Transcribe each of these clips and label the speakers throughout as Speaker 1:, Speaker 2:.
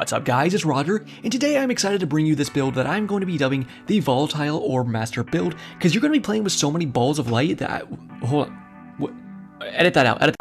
Speaker 1: What's up guys, it's Roger, and today I'm excited to bring you this build that I'm going to be dubbing the Volatile Orb Master build, because you're going to be playing with so many balls of light that hold on, what? Edit that out,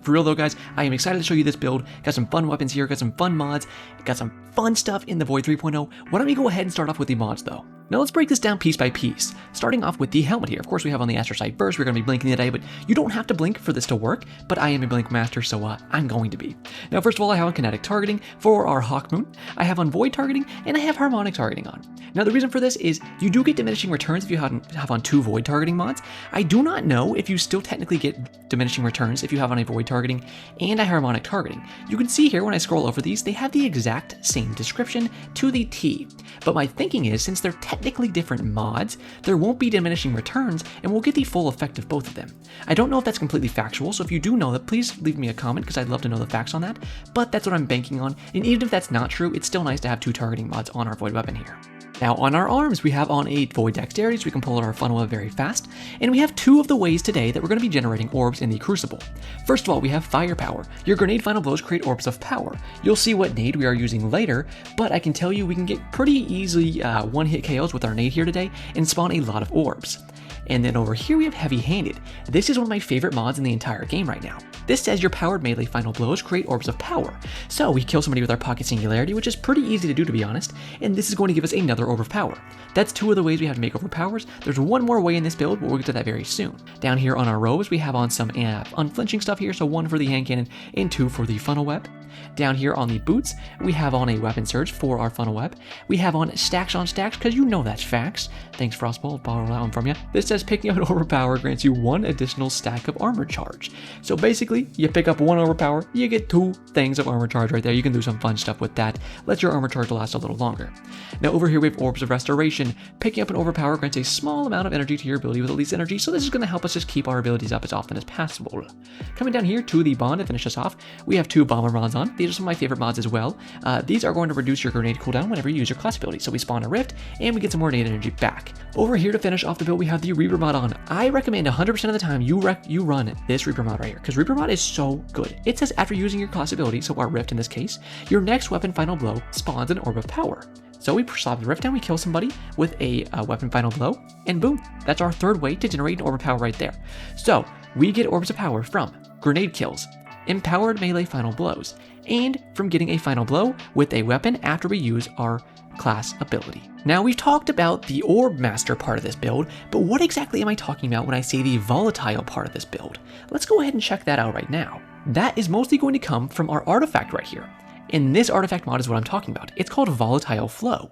Speaker 1: For real though guys, I am excited to show you this build. Got some fun weapons here, got some fun mods, got some fun stuff in the Void 3.0. Why don't we go ahead and start off with the mods though. Now let's break this down piece by piece, starting off with the helmet here. Of course we have on the astrocyte burst, we're going to be blinking today, but you don't have to blink for this to work, but I am a blink master, so I'm going to be. Now first of all, I have on kinetic targeting for our Hawk Moon, I have on void targeting, and I have harmonic targeting on. Now the reason for this is you do get diminishing returns if you have on 2 void targeting mods. I do not know if you still technically get diminishing returns if you have on a void targeting and a harmonic targeting. You can see here when I scroll over these, they have the exact same description to the T. But my thinking is, since they're technically different mods, there won't be diminishing returns and we'll get the full effect of both of them. I don't know if that's completely factual, so if you do know that, please leave me a comment because I'd love to know the facts on that, but that's what I'm banking on, and even if that's not true, it's still nice to have 2 targeting mods on our void weapon here. Now on our arms, we have on a void dexterity, so we can pull out our funnel web very fast, and we have 2 of the ways today that we're going to be generating orbs in the Crucible. First of all, we have firepower. Your grenade final blows create orbs of power. You'll see what nade we are using later, but I can tell you we can get pretty easily one-hit KOs with our nade here today and spawn a lot of orbs. And then over here we have heavy-handed. This is one of my favorite mods in the entire game right now. This says your powered melee final blows create orbs of power. So we kill somebody with our pocket singularity, which is pretty easy to do to be honest, and this is going to give us another orb of power. That's 2 of the ways we have to make overpowers. There's one more way in this build, but we'll get to that very soon. Down here on our robes, we have on some unflinching stuff here, so 1 for the hand cannon and 2 for the funnel web. Down here on the boots, we have on a weapon surge for our funnel web. We have on stacks, because you know that's facts. Thanks Frostball, I'll borrow that one from you. This says picking up an overpower grants you 1 additional stack of armor charge. So basically, you pick up 1 overpower, you get 2 things of armor charge right there. You can do some fun stuff with that. Let your armor charge last a little longer. Now over here we have orbs of restoration. Picking up an overpower grants a small amount of energy to your ability with at least energy, so this is going to help us just keep our abilities up as often as possible. Coming down here to the bond to finish us off, we have 2 bomber mods on. These are some of my favorite mods as well. These are going to reduce your grenade cooldown whenever you use your class ability, so we spawn a rift and we get some more nade energy back. Over here to finish off the build, we have the Reaper mod on. I recommend 100% of the time you run this Reaper mod right here, because Reaper mod is so good. It says after using your class ability, so our rift in this case, your next weapon final blow spawns an orb of power. So we slap the rift down, we kill somebody with a weapon final blow, and boom, that's our 3rd way to generate an orb of power right there. So we get orbs of power from grenade kills, empowered melee final blows, and from getting a final blow with a weapon after we use our class ability. Now we've talked about the Orb Master part of this build, but what exactly am I talking about when I say the Volatile part of this build? Let's go ahead and check that out right now. That is mostly going to come from our artifact right here. And this artifact mod is what I'm talking about. It's called Volatile Flow.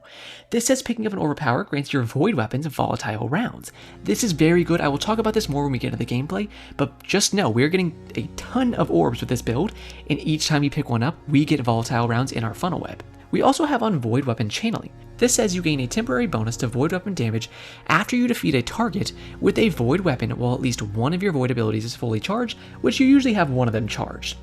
Speaker 1: This says picking up an orb of power grants your void weapons volatile rounds. This is very good. I will talk about this more when we get into the gameplay, but just know we're getting a ton of orbs with this build, and each time you pick one up, we get volatile rounds in our funnel web. We also have on void weapon channeling. This says you gain a temporary bonus to void weapon damage after you defeat a target with a void weapon while at least 1 of your void abilities is fully charged, which you usually have 1 of them charged.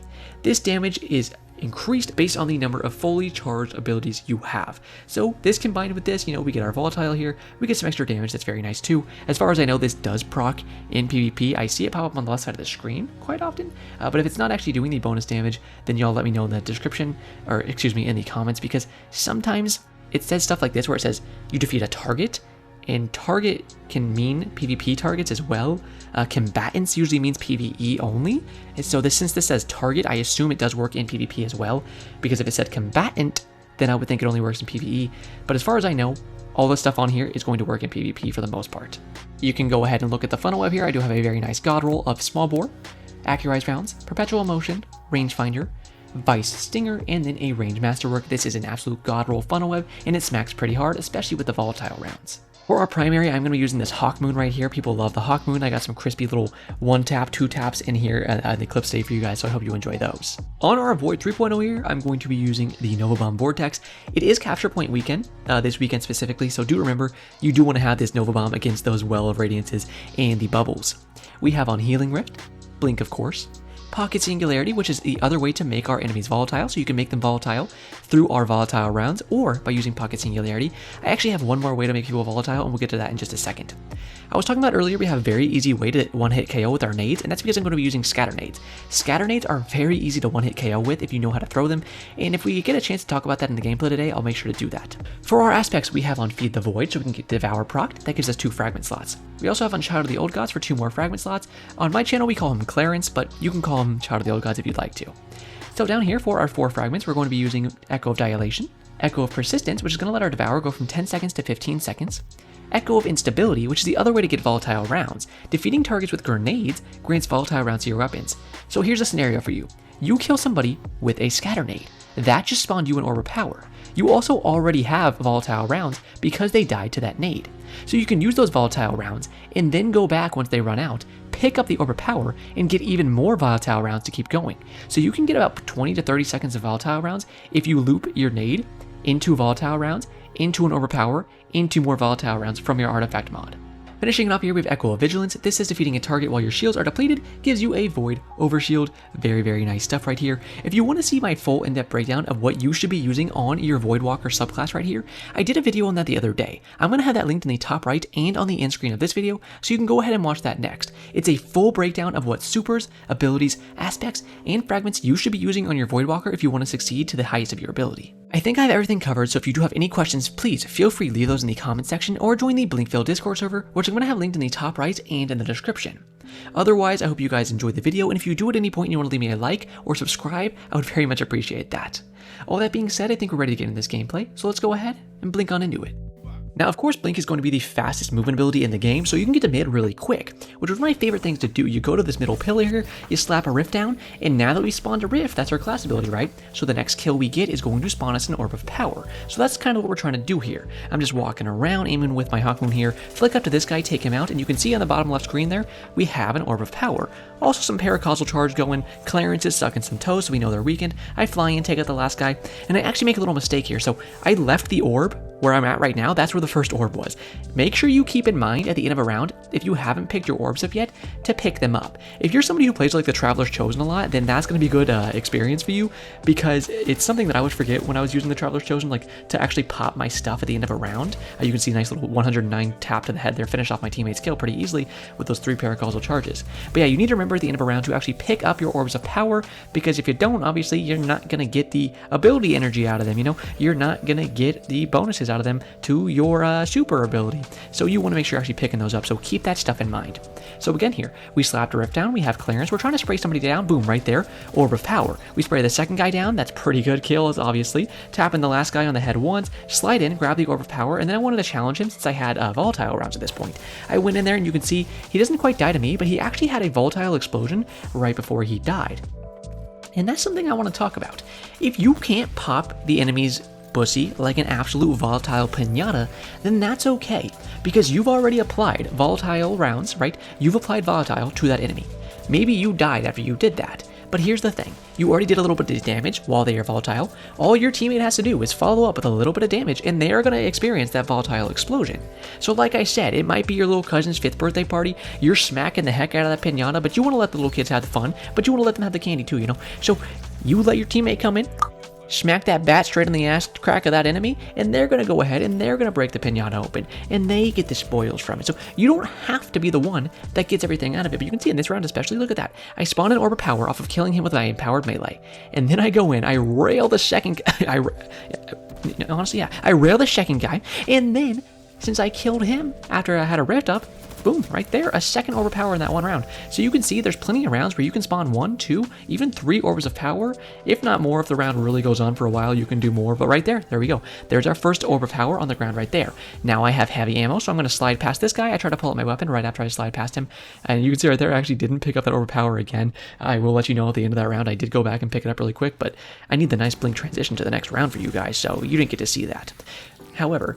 Speaker 1: This damage is increased based on the number of fully charged abilities you have. So this combined with this, we get our volatile here, we get some extra damage, that's very nice too. As far as I know, this does proc in PvP. I see it pop up on the left side of the screen quite often, but if it's not actually doing the bonus damage, then y'all let me know in the description, or excuse me, in the comments, because sometimes it says stuff like this where it says you defeat a target, and target can mean PvP targets as well. Combatants usually means PvE only. And so since this says target, I assume it does work in PvP as well, because if it said combatant, then I would think it only works in PvE. But as far as I know, all the stuff on here is going to work in PvP for the most part. You can go ahead and look at the funnel web here. I do have a very nice god roll of small bore, accurized rounds, perpetual motion, rangefinder, Vice Stinger, and then a range masterwork. This is an absolute god roll funnel web, and it smacks pretty hard, especially with the volatile rounds. For our primary, I'm going to be using this Hawk Moon right here. People love the Hawk Moon. I got some crispy little 1 tap, 2 taps in here at the clips today for you guys, so I hope you enjoy those. On our Void 3.0 here, I'm going to be using the Nova Bomb Vortex. It is Capture Point weekend, this weekend specifically, so do remember, you do want to have this Nova Bomb against those Well of Radiances and the bubbles. We have on Healing Rift, Blink of course, Pocket Singularity, which is the other way to make our enemies volatile, so you can make them volatile through our volatile rounds or by using Pocket Singularity. I actually have one more way to make people volatile, and we'll get to that in just a second. I was talking about earlier we have a very easy way to one-hit KO with our nades, and that's because I'm going to be using scatter nades. Scatter nades are very easy to one-hit KO with if you know how to throw them, and if we get a chance to talk about that in the gameplay today, I'll make sure to do that. For our aspects, we have on Feed the Void, so we can get Devour procced. That gives us 2 fragment slots. We also have on Child of the Old Gods for 2 more fragment slots. On my channel, we call him Clarence, but you can call him Child of the Old Gods if you'd like to. So down here for our 4 fragments, we're going to be using Echo of Dilation, Echo of Persistence, which is going to let our Devour go from 10 seconds to 15 seconds, Echo of Instability, which is the other way to get volatile rounds. Defeating targets with grenades grants volatile rounds to your weapons. So here's a scenario for you. You kill somebody with a scatter nade. That just spawned you an Orb of Power. You also already have volatile rounds because they died to that nade. So you can use those volatile rounds and then go back once they run out, pick up the Orb of Power, and get even more volatile rounds to keep going. So you can get about 20 to 30 seconds of volatile rounds if you loop your nade into volatile rounds, into an Orb of Power, into more volatile rounds from your artifact mod. Finishing it off here, we have Echo of Vigilance. This is defeating a target while your shields are depleted, gives you a Void Overshield. Very, very nice stuff right here. If you want to see my full in-depth breakdown of what you should be using on your Voidwalker subclass right here, I did a video on that the other day. I'm going to have that linked in the top right and on the end screen of this video, so you can go ahead and watch that next. It's a full breakdown of what supers, abilities, aspects, and fragments you should be using on your Voidwalker if you want to succeed to the highest of your ability. I think I have everything covered, so if you do have any questions, please feel free to leave those in the comment section or join the Blinkville Discord server, which I'm going to have linked in the top right and in the description. Otherwise, I hope you guys enjoyed the video, and if you do at any point and you want to leave me a like or subscribe, I would very much appreciate that. All that being said, I think we're ready to get into this gameplay, so let's go ahead and blink on into it. Now, of course, Blink is going to be the fastest movement ability in the game, so you can get to mid really quick, which is one of my favorite things to do. You go to this middle pillar here, you slap a rift down, and now that we spawned a rift, that's our class ability, right? So the next kill we get is going to spawn us an Orb of Power. So that's kind of what we're trying to do here. I'm just walking around, aiming with my Hawk Moon here, flick up to this guy, take him out, and you can see on the bottom left screen there, we have an Orb of Power. Also some Paracausal Charge going, Clarence is sucking some toes, so we know they're weakened. I fly in, take out the last guy, and I actually make a little mistake here. So I left the orb where I'm at right now. That's where the first orb was. Make sure you keep in mind at the end of a round, if you haven't picked your orbs up yet, to pick them up. If you're somebody who plays like the Traveler's Chosen a lot, then that's going to be good experience for you, because it's something that I would forget when I was using the Traveler's Chosen, like to actually pop my stuff at the end of a round. You can see a nice little 109 tap to the head there, finish off my teammate's kill pretty easily with those 3 Paracausal Charges. But yeah, you need to remember at the end of a round to actually pick up your Orbs of Power, because if you don't, obviously you're not going to get the ability energy out of them, you know? You're not going to get the bonuses out of them to your super ability. So you want to make sure you're actually picking those up, so keep that stuff in mind. So again here, we slapped a rift down, we have Clarence, we're trying to spray somebody down, boom, right there, Orb of Power. We spray the second guy down, that's pretty good kills, obviously. Tapping the last guy on the head once, slide in, grab the Orb of Power, and then I wanted to challenge him since I had volatile rounds at this point. I went in there and you can see he doesn't quite die to me, but he actually had a volatile explosion right before he died. And that's something I want to talk about. If you can't pop the enemy's pussy like an absolute volatile pinata, then that's okay, because you've already applied volatile rounds, right? You've applied volatile to that enemy. Maybe you died after you did that, but here's the thing. You already did a little bit of damage while they are volatile. All your teammate has to do is follow up with a little bit of damage, and they are going to experience that volatile explosion. So like I said, it might be your little cousin's 5th birthday party. You're smacking the heck out of that pinata, but you want to let the little kids have the fun, but you want to let them have the candy too, you know? So you let your teammate come in, smack that bat straight in the ass crack of that enemy, and they're going to go ahead and they're going to break the pinata open, and they get the spoils from it. So you don't have to be the one that gets everything out of it, but you can see in this round especially, look at that. I spawn an Orb of Power off of killing him with my empowered melee, and then I go in, I rail the second honestly, yeah, I rail the second guy, and then since I killed him after I had a rift up, boom, right there, a second Orb of Power in that one round. So you can see there's plenty of rounds where you can spawn 1, 2, even 3 Orbs of Power. If not more, if the round really goes on for a while, you can do more. But right there we go. There's our first Orb of Power on the ground right there. Now I have heavy ammo, so I'm going to slide past this guy. I try to pull out my weapon right after I slide past him. And you can see right there, I actually didn't pick up that Orb of Power again. I will let you know at the end of that round, I did go back and pick it up really quick, but I need the nice blink transition to the next round for you guys, so you didn't get to see that. However,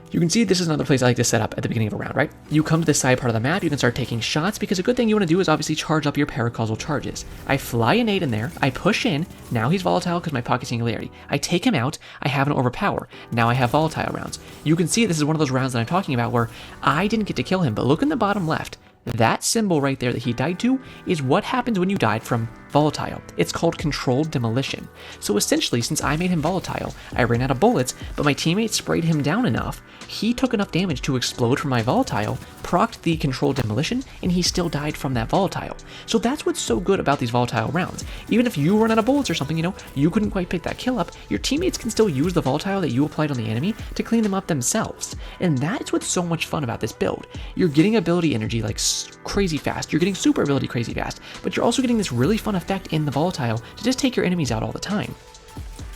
Speaker 1: you can see this is another place I like to set up at the beginning of a round, right? You come to this side part of the map, you can start taking shots, because a good thing you want to do is obviously charge up your Paracausal Charges. I fly a nade in there, I push in, now he's volatile because my Pocket Singularity. I take him out, I have an Orb of Power, now I have volatile rounds. You can see this is one of those rounds that I'm talking about where I didn't get to kill him, but look in the bottom left. That symbol right there that he died to is what happens when you died from Volatile. It's called Controlled Demolition. So essentially, since I made him volatile, I ran out of bullets, but my teammate sprayed him down enough, he took enough damage to explode from my volatile, procced the Controlled Demolition, and he still died from that volatile. So that's what's so good about these volatile rounds. Even if you run out of bullets or something, you know, you couldn't quite pick that kill up, your teammates can still use the volatile that you applied on the enemy to clean them up themselves. And that's what's so much fun about this build. You're getting ability energy like crazy fast, you're getting super ability crazy fast, but you're also getting this really fun effect in the volatile to just take your enemies out all the time.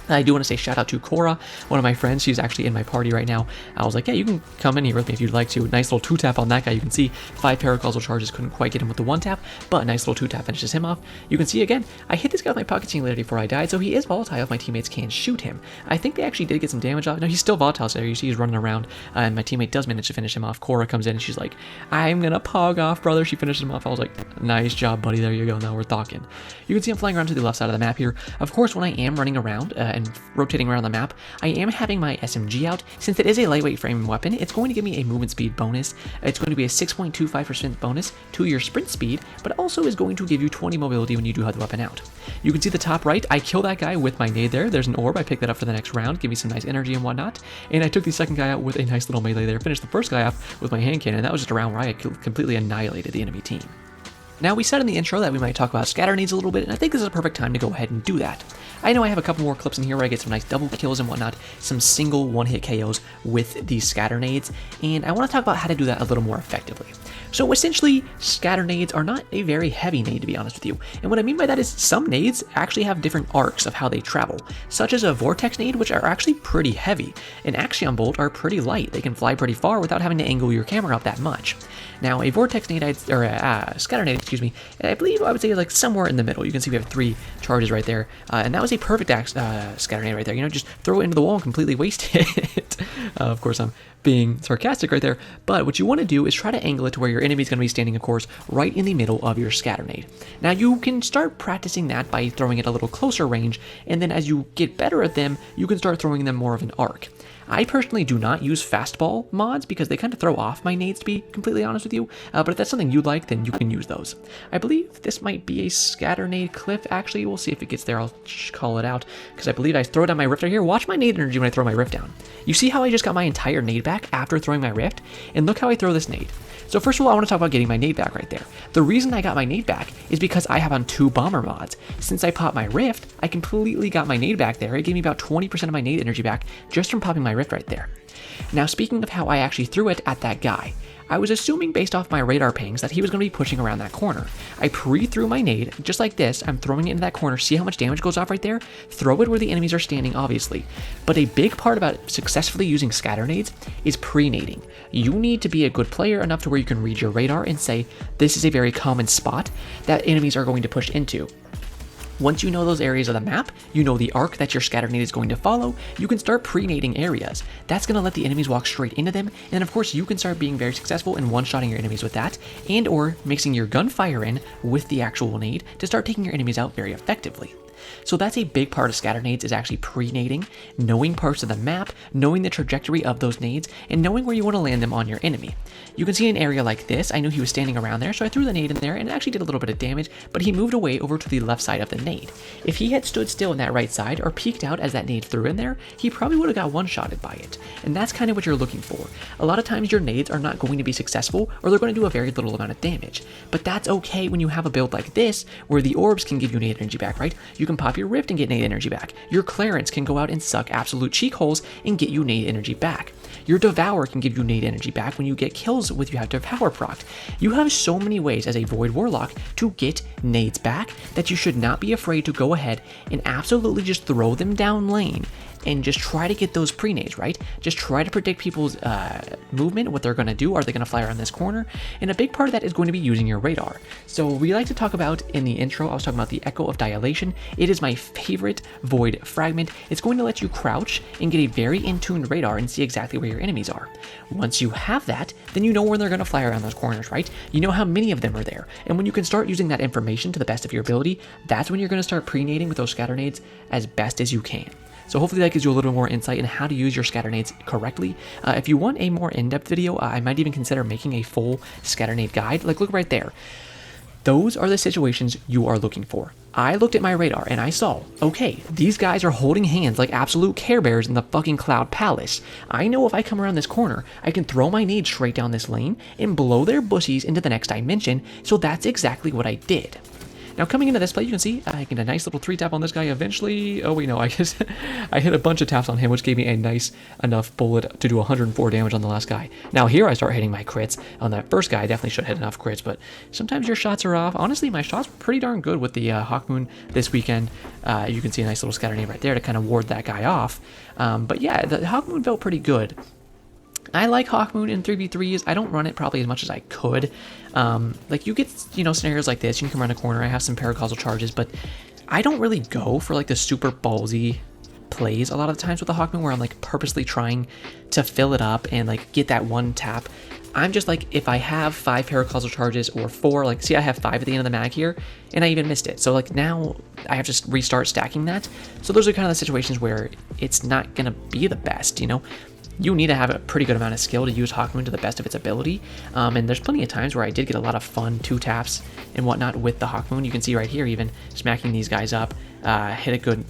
Speaker 1: I do want to say shout out to Cora, one of my friends. She's actually in my party right now. I was like, yeah, you can come in here with me if you'd like to. Nice little 2-tap on that guy. You can see 5 paracausal charges. Couldn't quite get him with the 1-tap, but a nice little 2-tap finishes him off. You can see again, I hit this guy with my pocket singularity before I died, so he is volatile if my teammates can shoot him. I think they actually did get some damage off. No, he's still volatile, so you see he's running around, and my teammate does manage to finish him off. Cora comes in and she's like, I'm gonna pog off, brother. She finishes him off. I was like, nice job, buddy. There you go. Now we're talking. You can see I'm flying around to the left side of the map here. Of course, when I am running around and rotating around the map, I am having my SMG out. Since it is a lightweight frame weapon, it's going to give me a movement speed bonus. It's going to be a 6.25% bonus to your sprint speed, but also is going to give you 20 mobility when you do have the weapon out. You can see the top right, I kill that guy with my nade there. There's an orb, I picked that up for the next round, give me some nice energy and whatnot. And I took the second guy out with a nice little melee there, finished the first guy off with my hand cannon. That was just a round where I completely annihilated the enemy team. Now, we said in the intro that we might talk about scatter nades a little bit, and I think this is a perfect time to go ahead and do that. I know I have a couple more clips in here where I get some nice double kills and whatnot, some single one-hit KOs with these scatter nades, and I want to talk about how to do that a little more effectively. So essentially, scatter nades are not a very heavy nade, to be honest with you. And what I mean by that is some nades actually have different arcs of how they travel, such as a vortex nade, which are actually pretty heavy. An axion bolt are pretty light. They can fly pretty far without having to angle your camera out that much. Now, a vortex nade, or a scatter nade, excuse me, I believe I would say is like somewhere in the middle. You can see we have 3 charges right there, and that was a perfect scatter nade right there. You know, just throw it into the wall and completely waste it. Of course, I'm being sarcastic right there, but what you want to do is try to angle it to where your enemy's going to be standing, of course, right in the middle of your scatter nade. Now, you can start practicing that by throwing it a little closer range, and then as you get better at them, you can start throwing them more of an arc. I personally do not use fastball mods because they kind of throw off my nades, to be completely honest with you, but if that's something you like, then you can use those. I believe this might be a scatter nade cliff, actually. We'll see if it gets there. I'll call it out, because I believe I throw down my rift right here. Watch my nade energy when I throw my rift down. You see how I just got my entire nade back after throwing my rift? And look how I throw this nade. So first of all, I want to talk about getting my nade back right there. The reason I got my nade back is because I have on 2 bomber mods. Since I popped my rift, I completely got my nade back there. It gave me about 20% of my nade energy back just from popping my rift right there. Now, speaking of how I actually threw it at that guy, I was assuming based off my radar pings that he was going to be pushing around that corner. I pre-threw my nade, just like this. I'm throwing it into that corner. See how much damage goes off right there? Throw it where the enemies are standing, obviously. But a big part about successfully using scatter nades is pre-nading. You need to be a good player enough to where you can read your radar and say, this is a very common spot that enemies are going to push into. Once you know those areas of the map, you know the arc that your scatter nade is going to follow, you can start pre-nading areas. That's going to let the enemies walk straight into them, and then of course you can start being very successful in one-shotting your enemies with that, and or mixing your gunfire in with the actual nade to start taking your enemies out very effectively. So that's a big part of scatter nades, is actually pre-nading, knowing parts of the map, knowing the trajectory of those nades, and knowing where you want to land them on your enemy. You can see an area like this. I knew he was standing around there, so I threw the nade in there, and it actually did a little bit of damage, but he moved away over to the left side of the nade. If he had stood still in that right side, or peeked out as that nade threw in there, he probably would have got one-shotted by it. And that's kind of what you're looking for. A lot of times your nades are not going to be successful, or they're going to do a very little amount of damage. But that's okay when you have a build like this, where the orbs can give you nade energy back, right? You can pop your rift and get nade energy back. Your Clarence can go out and suck absolute cheek holes and get you nade energy back. Your Devour can give you nade energy back when you get kills with you have Devour procced. You have so many ways as a Void Warlock to get nades back that you should not be afraid to go ahead and absolutely just throw them down lane and just try to get those pre-nades, right? Just try to predict people's movement, what they're going to do. Are they going to fly around this corner? And a big part of that is going to be using your radar. So we like to talk about, in the intro, I was talking about the Echo of Dilation. It is my favorite Void fragment. It's going to let you crouch and get a very in-tuned radar and see exactly where your enemies are. Once you have that, then you know when they're going to fly around those corners, right? You know how many of them are there. And when you can start using that information to the best of your ability, that's when you're going to start pre-nading with those scatter nades as best as you can. So hopefully that gives you a little bit more insight in how to use your scatter nades correctly. If you want a more in-depth video, I might even consider making a full scatter nade guide. Like, look right there. Those are the situations you are looking for. I looked at my radar and I saw, okay, these guys are holding hands like absolute Care Bears in the fucking Cloud Palace. I know if I come around this corner, I can throw my nade straight down this lane and blow their bushies into the next dimension, so that's exactly what I did. Now coming into this play, you can see I get a nice little 3-tap on this guy eventually. Oh wait, no, I guess I hit a bunch of taps on him, which gave me a nice enough bullet to do 104 damage on the last guy. Now here I start hitting my crits. On that first guy, I definitely should hit enough crits, but sometimes your shots are off. Honestly, my shots were pretty darn good with the Hawkmoon this weekend. You can see a nice little scatter nade right there to kind of ward that guy off. But yeah, the Hawkmoon felt pretty good. I like Hawkmoon in 3v3s. I don't run it probably as much as I could. Like you get, scenarios like this. You can come around a corner. I have some paracausal charges, but I don't really go for like the super ballsy plays a lot of the times with the Hawkmoon where I'm like purposely trying to fill it up and like get that one tap. I'm just like, if I have 5 paracausal charges or 4, like see I have 5 at the end of the mag here and I even missed it. So like now I have to restart stacking that. So those are kind of the situations where it's not going to be the best, You need to have a pretty good amount of skill to use Hawkmoon to the best of its ability. And there's plenty of times where I did get a lot of fun 2-taps and whatnot with the Hawkmoon. You can see right here even smacking these guys up, hit a good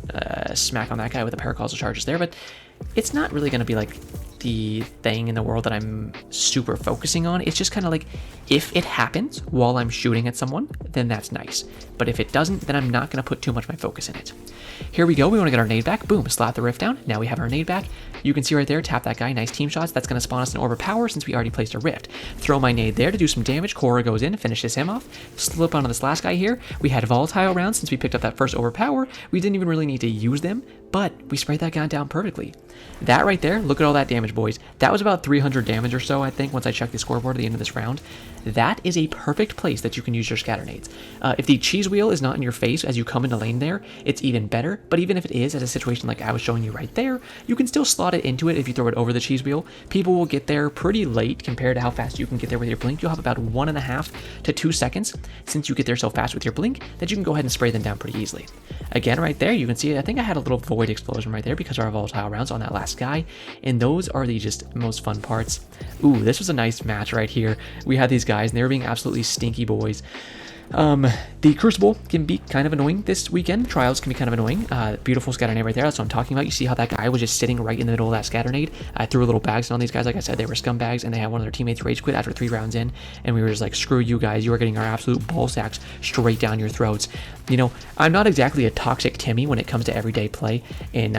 Speaker 1: smack on that guy with the paracausal charges there, but it's not really going to be like the thing in the world that I'm super focusing on. It's just kind of like, if it happens while I'm shooting at someone, then that's nice. But if it doesn't, then I'm not going to put too much of my focus in it. Here we go. We want to get our nade back. Boom, slap the rift down. Now we have our nade back. You can see right there, tap that guy. Nice team shots. That's going to spawn us an orb of power since we already placed a rift. Throw my nade there to do some damage. Korra goes in, finishes him off. Slip onto this last guy here. We had volatile rounds since we picked up that first orb of power. We didn't even really need to use them, but we sprayed that guy down perfectly. That right there, look at all that damage, boys. That was about 300 damage or so, I think, once I checked the scoreboard at the end of this round. That is a perfect place that you can use your scatter nades. If the cheese wheel is not in your face as you come into lane there, it's even better. But even if it is, at a situation like I was showing you right there, you can still slot it into it if you throw it over the cheese wheel. People will get there pretty late compared to how fast you can get there with your blink. You'll have about 1.5 to 2 seconds since you get there so fast with your blink that you can go ahead and spray them down pretty easily. Again, right there, you can see, I think I had a little void explosion right there because of our volatile rounds on that last guy. And those are the just most fun parts. Ooh, this was a nice match right here. We had these guys and they were being absolutely stinky boys. The Crucible can be kind of annoying this weekend. Trials can be kind of annoying. Beautiful scatter nade right there. That's what I'm talking about. You see how that guy was just sitting right in the middle of that scatter nade. I threw a little bags on these guys. Like I said, they were scumbags and they had one of their teammates rage quit after 3 rounds in. And we were just like, screw you guys. You are getting our absolute ball sacks straight down your throats. I'm not exactly a toxic Timmy when it comes to everyday play in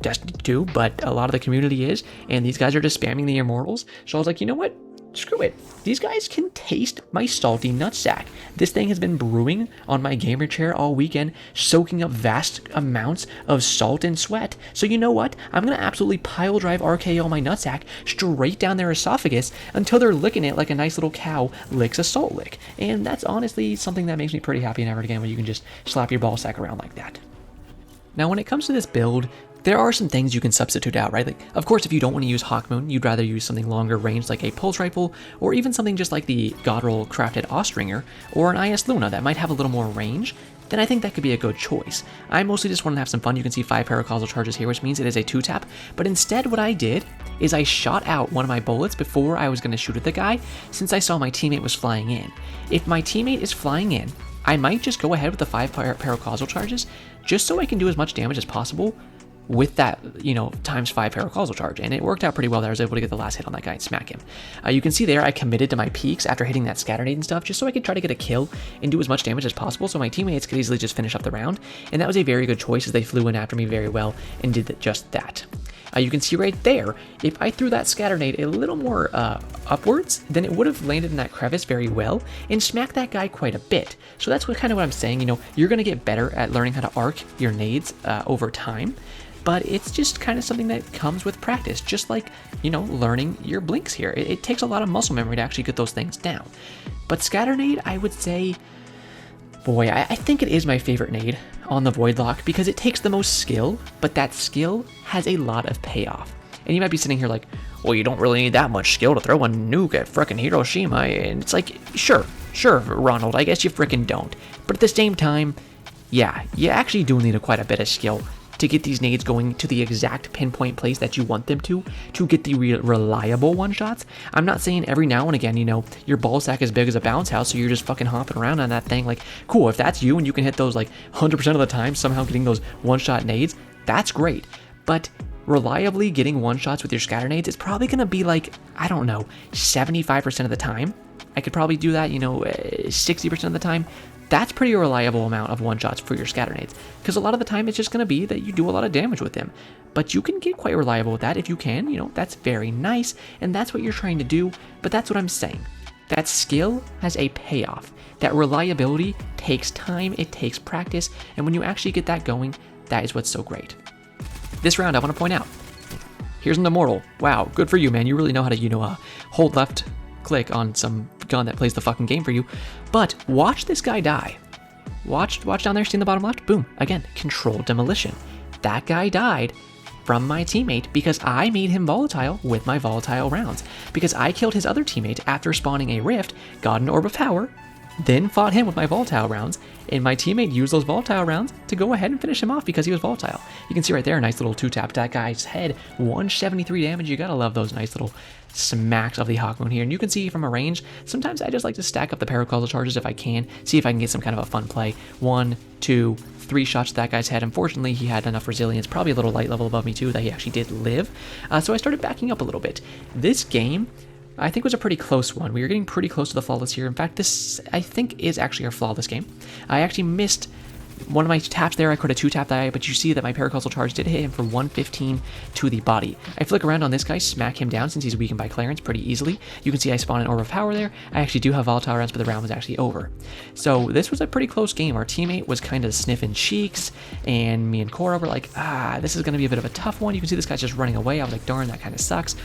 Speaker 1: Destiny 2, but a lot of the community is. And these guys are just spamming the Immortals. So I was like, you know what? Screw it. These guys can taste my salty nutsack. This thing has been brewing on my gamer chair all weekend, soaking up vast amounts of salt and sweat. So you know what? I'm going to absolutely pile drive RKO my nutsack straight down their esophagus until they're licking it like a nice little cow licks a salt lick. And that's honestly something that makes me pretty happy in every game when you can just slap your ball sack around like that. Now when it comes to this build, there are some things you can substitute out, right? Like, of course, if you don't want to use Hawkmoon, you'd rather use something longer range like a pulse rifle, or even something just like the Godroll crafted Austringer, or an IS Luna that might have a little more range, then I think that could be a good choice. I mostly just want to have some fun. You can see 5 paracausal charges here, which means it is a 2-tap, but instead what I did is I shot out one of my bullets before I was going to shoot at the guy, since I saw my teammate was flying in. If my teammate is flying in, I might just go ahead with the 5 paracausal charges, just so I can do as much damage as possible with that, times 5 paracausal charge. And it worked out pretty well that I was able to get the last hit on that guy and smack him. You can see there I committed to my peaks after hitting that scatter nade and stuff, just so I could try to get a kill and do as much damage as possible so my teammates could easily just finish up the round. And that was a very good choice as they flew in after me very well and did just that. You can see right there, if I threw that scatter nade a little more upwards, then it would have landed in that crevice very well and smacked that guy quite a bit. So that's kind of what I'm saying. You're going to get better at learning how to arc your nades over time. But it's just kind of something that comes with practice, just like, learning your blinks here. It takes a lot of muscle memory to actually get those things down. But scatter nade, I would say, boy, I think it is my favorite nade on the Voidlock because it takes the most skill, but that skill has a lot of payoff. And you might be sitting here like, well, you don't really need that much skill to throw a nuke at frickin' Hiroshima. And it's like, sure, Ronald, I guess you frickin' don't. But at the same time, yeah, you actually do need quite a bit of skill to get these nades going to the exact pinpoint place that you want them to get the reliable one-shots. I'm not saying every now and again, you know, your ball sack is big as a bounce house, so you're just fucking hopping around on that thing. Like, cool, if that's you and you can hit those like 100% of the time, somehow getting those one-shot nades, that's great. But reliably getting one-shots with your scatter nades is probably going to be like, I don't know, 75% of the time. I could probably do that, you know, 60% of the time. That's pretty reliable amount of one-shots for your scatter nades, because a lot of the time it's just going to be that you do a lot of damage with them. But you can get quite reliable with that if you can, you know, that's very nice, and that's what you're trying to do. But that's what I'm saying. That skill has a payoff. That reliability takes time, it takes practice, and when you actually get that going, that is what's so great. This round, I want to point out, here's an immortal. Wow, good for you, man. You really know how to, you know, hold left click on some gun that plays the fucking game for you. But watch this guy die. Watch down there, see in the bottom left? Boom. Again, controlled demolition. That guy died from my teammate because I made him volatile with my volatile rounds. Because I killed his other teammate after spawning a rift, got an orb of power, then fought him with my volatile rounds, and my teammate used those volatile rounds to go ahead and finish him off because he was volatile. You can see right there a nice little 2-tap to that guy's head, 173 damage. You gotta love those nice little smacks of the Hawkmoon here. And you can see from a range, sometimes I just like to stack up the paracausal charges if I can, see if I can get some kind of a fun play. 1, 2, 3 shots to that guy's head. Unfortunately, he had enough resilience, probably a little light level above me too, that he actually did live. So I started backing up a little bit. This game, I think, was a pretty close one. We were getting pretty close to the flawless here. In fact, this, I think, is actually our flawless game. I actually missed one of my taps there. I could have 2-tapped that, but you see that my paracausal charge did hit him for 115 to the body. I flick around on this guy, smack him down since he's weakened by clearance pretty easily. You can see I spawn an orb of power there. I actually do have volatile rounds, but the round was actually over. So this was a pretty close game. Our teammate was kind of sniffing cheeks, and me and Cora were like, this is going to be a bit of a tough one. You can see this guy's just running away. I was like, darn, that kind of sucks.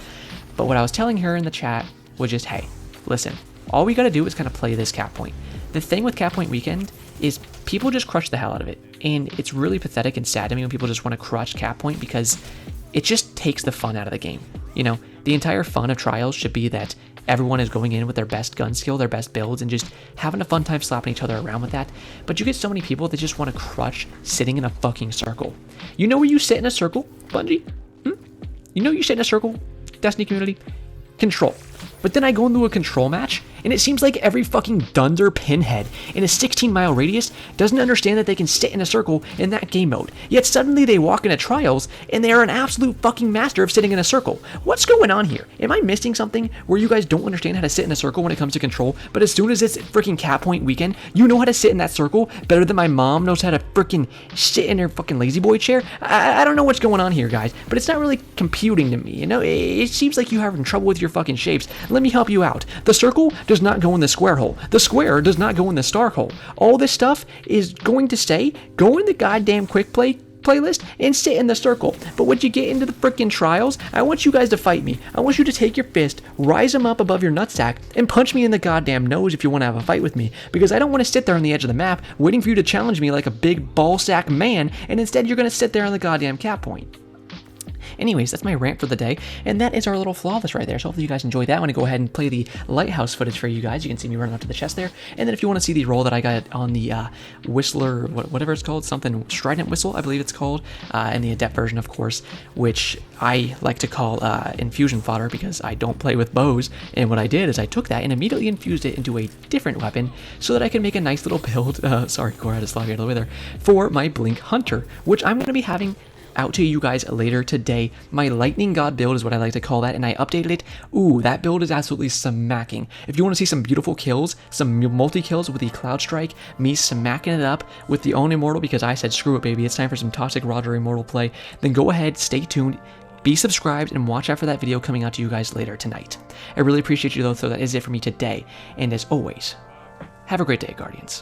Speaker 1: But what I was telling her in the chat was just, hey, listen, all we got to do is kind of play this cap point. The thing with cap point weekend is people just crush the hell out of it. And it's really pathetic and sad to me when people just want to crush cap point, because it just takes the fun out of the game. You know, the entire fun of trials should be that everyone is going in with their best gun skill, their best builds, and just having a fun time slapping each other around with that. But you get so many people that just want to crush sitting in a fucking circle. You know where you sit in a circle, Bungie? You know you sit in a circle, Destiny community? Control. But then I go into a control match, and it seems like every fucking dunder pinhead in a 16-mile radius doesn't understand that they can sit in a circle in that game mode. Yet suddenly they walk into trials, and they are an absolute fucking master of sitting in a circle. What's going on here? Am I missing something where you guys don't understand how to sit in a circle when it comes to control, but as soon as it's freaking cap point weekend, you know how to sit in that circle better than my mom knows how to freaking sit in her fucking lazy boy chair? I don't know what's going on here, guys, but it's not really computing to me, you know? It seems like you're having trouble with your fucking shapes. Let me help you out. The circle does not go in the square hole. The square does not go in the star hole. All this stuff is going to say, go in the goddamn quick play playlist and sit in the circle. But when you get into the freaking trials, I want you guys to fight me. I want you to take your fist, rise them up above your nutsack, and punch me in the goddamn nose if you want to have a fight with me. Because I don't want to sit there on the edge of the map waiting for you to challenge me like a big ball sack man, and instead you're going to sit there on the goddamn cap point. Anyways, that's my rant for the day, and that is our little flawless right there. So hopefully you guys enjoyed that. I'm going to go ahead and play the lighthouse footage for you guys. You can see me running up to the chest there, and then if you want to see the roll that I got on the Whistler, whatever it's called, something Strident Whistle, I believe it's called, and the adept version, of course, which I like to call infusion fodder because I don't play with bows. And what I did is I took that and immediately infused it into a different weapon so that I could make a nice little build, sorry, Cora had to slog it all the way there, for my Blink Hunter, which I'm going to be having out to you guys later today. My Lightning God build is what I like to call that, and I updated it. Ooh, that build is absolutely smacking. If you want to see some beautiful kills, some multi-kills with the Cloud Strike, me smacking it up with the Own Immortal because I said screw it baby, it's time for some Toxic Roger Immortal play, then go ahead, stay tuned, be subscribed, and watch out for that video coming out to you guys later tonight. I really appreciate you though, so that is it for me today, and as always, have a great day, Guardians.